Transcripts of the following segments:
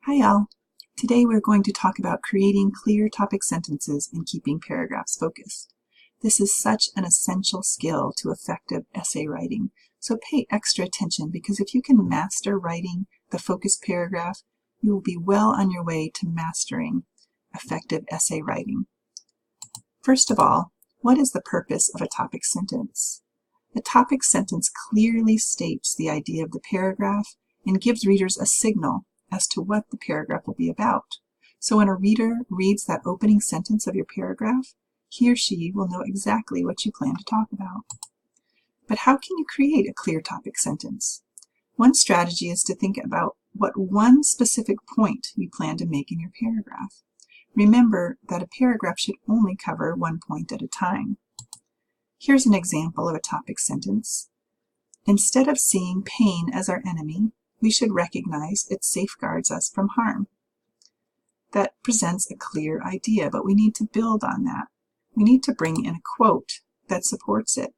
Hi all! Today we're going to talk about creating clear topic sentences and keeping paragraphs focused. This is such an essential skill to effective essay writing, so pay extra attention because if you can master writing the focused paragraph, you will be well on your way to mastering effective essay writing. First of all, what is the purpose of a topic sentence? A topic sentence clearly states the idea of the paragraph and gives readers a signal as to what the paragraph will be about. So when a reader reads that opening sentence of your paragraph, he or she will know exactly what you plan to talk about. But how can you create a clear topic sentence? One strategy is to think about what one specific point you plan to make in your paragraph. Remember that a paragraph should only cover one point at a time. Here's an example of a topic sentence. Instead of seeing pain as our enemy, we should recognize it safeguards us from harm. That presents a clear idea, but we need to build on that. We need to bring in a quote that supports it.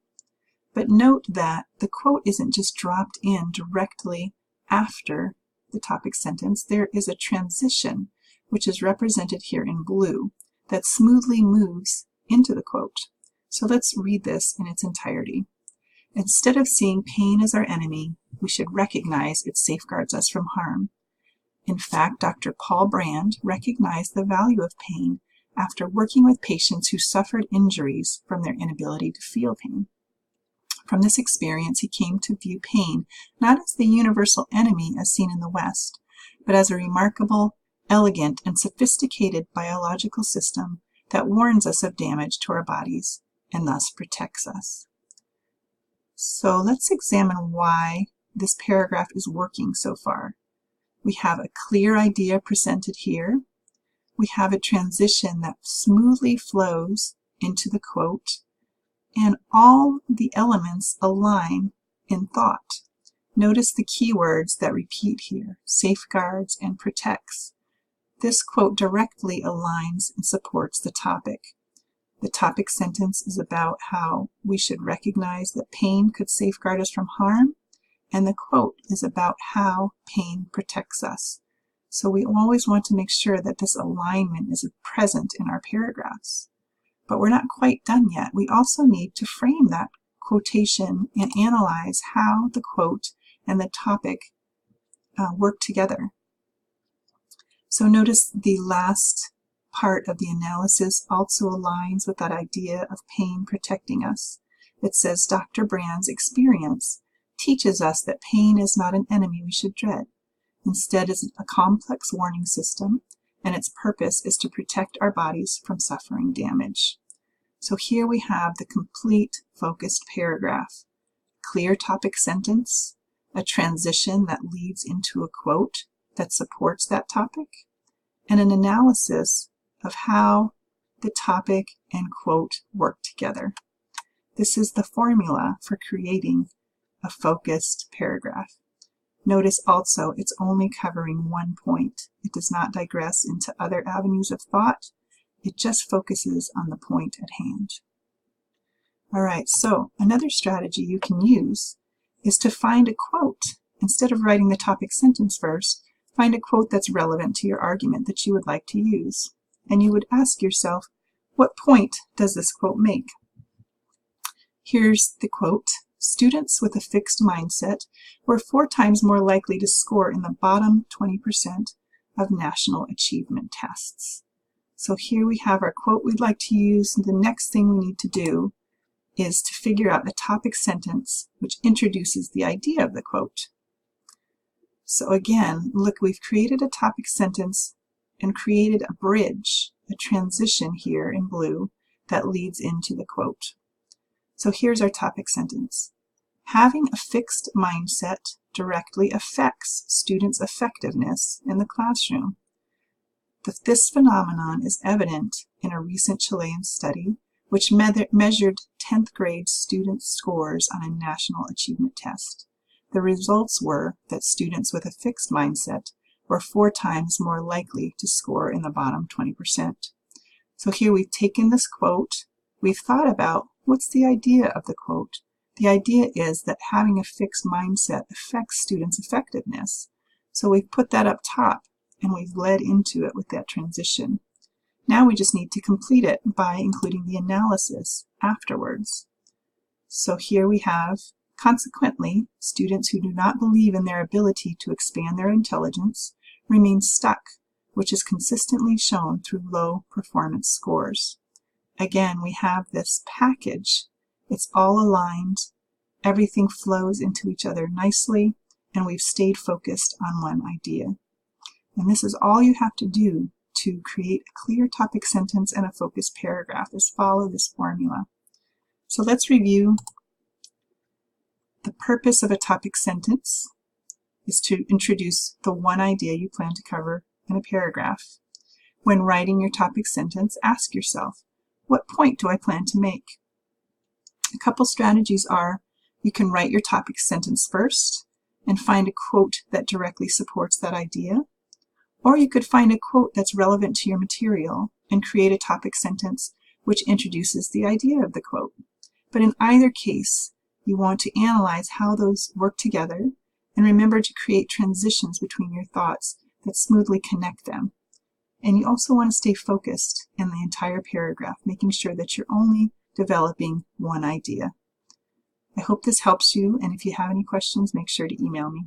But note that the quote isn't just dropped in directly after the topic sentence. There is a transition, which is represented here in blue, that smoothly moves into the quote. So let's read this in its entirety. Instead of seeing pain as our enemy, we should recognize it safeguards us from harm. In fact, Dr. Paul Brand recognized the value of pain after working with patients who suffered injuries from their inability to feel pain. From this experience, he came to view pain not as the universal enemy as seen in the West, but as a remarkable, elegant, and sophisticated biological system that warns us of damage to our bodies and thus protects us. So let's examine why this paragraph is working so far. We have a clear idea presented here. We have a transition that smoothly flows into the quote, and all the elements align in thought. Notice the keywords that repeat here: safeguards and protects. This quote directly aligns and supports the topic. The topic sentence is about how we should recognize that pain could safeguard us from harm, and the quote is about how pain protects us. So we always want to make sure that this alignment is present in our paragraphs. But we're not quite done yet. We also need to frame that quotation and analyze how the quote and the topic work together. So notice the last part of the analysis also aligns with that idea of pain protecting us. It says, Dr. Brand's experience teaches us that pain is not an enemy we should dread. Instead, it's a complex warning system, and its purpose is to protect our bodies from suffering damage. So here we have the complete focused paragraph. Clear topic sentence, a transition that leads into a quote that supports that topic, and an analysis of how the topic and quote work together. This is the formula for creating a focused paragraph. Notice also it's only covering one point. It does not digress into other avenues of thought. It just focuses on the point at hand. All right, so another strategy you can use is to find a quote. Instead of writing the topic sentence first, find a quote that's relevant to your argument that you would like to use. And you would ask yourself, what point does this quote make? Here's the quote. Students with a fixed mindset were 4 times more likely to score in the bottom 20% of national achievement tests. So here we have our quote we'd like to use. The next thing we need to do is to figure out a topic sentence which introduces the idea of the quote. So again, look, we've created a topic sentence and created a bridge, a transition here in blue that leads into the quote. So here's our topic sentence. Having a fixed mindset directly affects students' effectiveness in the classroom. This phenomenon is evident in a recent Chilean study which measured 10th grade student scores on a national achievement test. The results were that students with a fixed mindset were 4 times more likely to score in the bottom 20%. So here we've taken this quote, we've thought about what's the idea of the quote. The idea is that having a fixed mindset affects students' effectiveness. So we've put that up top, and we've led into it with that transition. Now we just need to complete it by including the analysis afterwards. So here we have, consequently, students who do not believe in their ability to expand their intelligence remain stuck, which is consistently shown through low performance scores. Again, we have this package. It's all aligned. Everything flows into each other nicely, and we've stayed focused on one idea. And this is all you have to do to create a clear topic sentence and a focused paragraph, is follow this formula. So let's review. The purpose of a topic sentence is to introduce the one idea you plan to cover in a paragraph. When writing your topic sentence, ask yourself, what point do I plan to make? A couple strategies are, you can write your topic sentence first and find a quote that directly supports that idea. Or you could find a quote that's relevant to your material and create a topic sentence which introduces the idea of the quote. But in either case, you want to analyze how those work together and remember to create transitions between your thoughts that smoothly connect them. And you also want to stay focused in the entire paragraph, making sure that you're only developing one idea. I hope this helps you, and if you have any questions, make sure to email me.